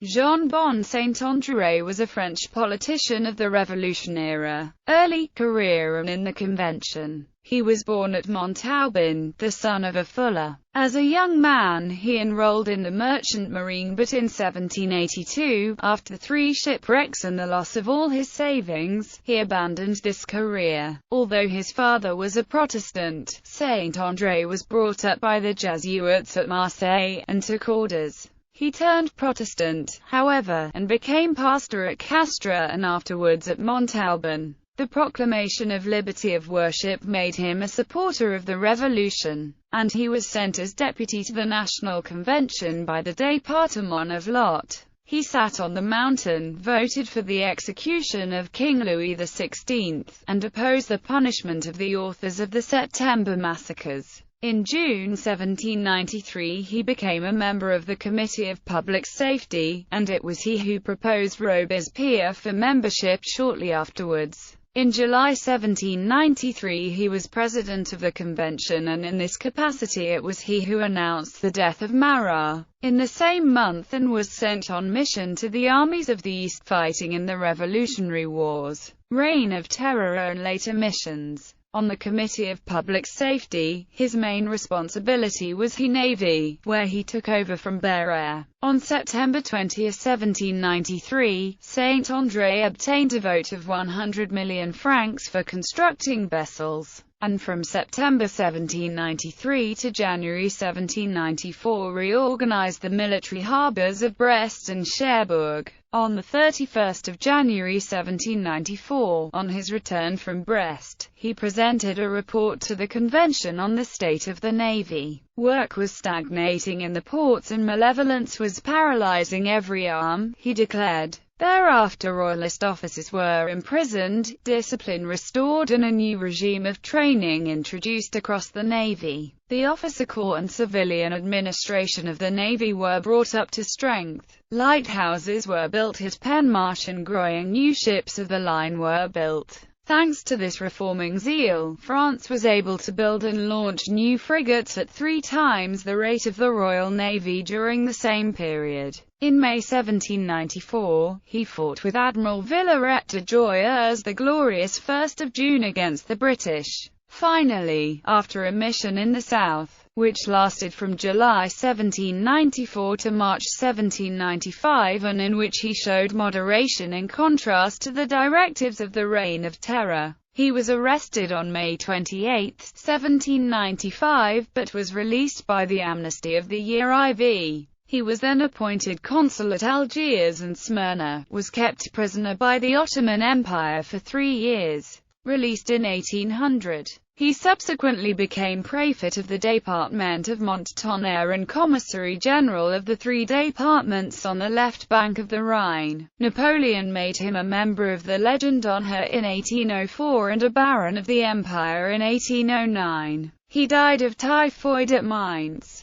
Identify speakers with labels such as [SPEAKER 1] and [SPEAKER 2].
[SPEAKER 1] Jean Bon Saint-André was a French politician of the Revolution era, early career and in the Convention. He was born at Montauban, the son of a fuller. As a young man, he enrolled in the merchant marine, but in 1782, after 3 shipwrecks and the loss of all his savings, he abandoned this career. Although his father was a Protestant, Saint-André was brought up by the Jesuits at Marseille, and took orders. He turned Protestant, however, and became pastor at Castres and afterwards at Montauban. The proclamation of liberty of worship made him a supporter of the Revolution, and he was sent as deputy to the National Convention by the Département of Lot. He sat on the mountain, voted for the execution of King Louis XVI, and opposed the punishment of the authors of the September massacres. In June 1793 he became a member of the Committee of Public Safety, and it was he who proposed Robespierre for membership shortly afterwards. In July 1793 he was president of the convention, and in this capacity it was he who announced the death of Marat in the same month, and was sent on mission to the armies of the East fighting in the Revolutionary Wars, Reign of Terror and later missions. On the Committee of Public Safety, his main responsibility was the Navy, where he took over from Barrère. On September 20, 1793, Saint-André obtained a vote of 100 million francs for constructing vessels, and from September 1793 to January 1794 reorganized the military harbors of Brest and Cherbourg. On 31 January 1794, on his return from Brest, he presented a report to the convention on the state of the navy. Work was stagnating in the ports and malevolence was paralyzing every arm, he declared. Thereafter royalist officers were imprisoned, discipline restored and a new regime of training introduced across the navy. The officer corps and civilian administration of the navy were brought up to strength. Lighthouses were built at Penmarsh and growing new ships of the line were built. Thanks to this reforming zeal, France was able to build and launch new frigates at 3 times the rate of the Royal Navy during the same period. In May 1794, he fought with Admiral Villaret de Joyeuse the glorious 1st of June against the British. Finally, after a mission in the south, which lasted from July 1794 to March 1795 and in which he showed moderation in contrast to the directives of the Reign of Terror, he was arrested on May 28, 1795, but was released by the amnesty of the year IV. He was then appointed consul at Algiers and Smyrna, was kept prisoner by the Ottoman Empire for 3 years. Released in 1800. He subsequently became prefect of the Département of Mont-Tonnerre and commissary general of the 3 départements on the left bank of the Rhine. Napoleon made him a member of the Légion d'honneur in 1804 and a baron of the Empire in 1809. He died of typhoid at Mainz.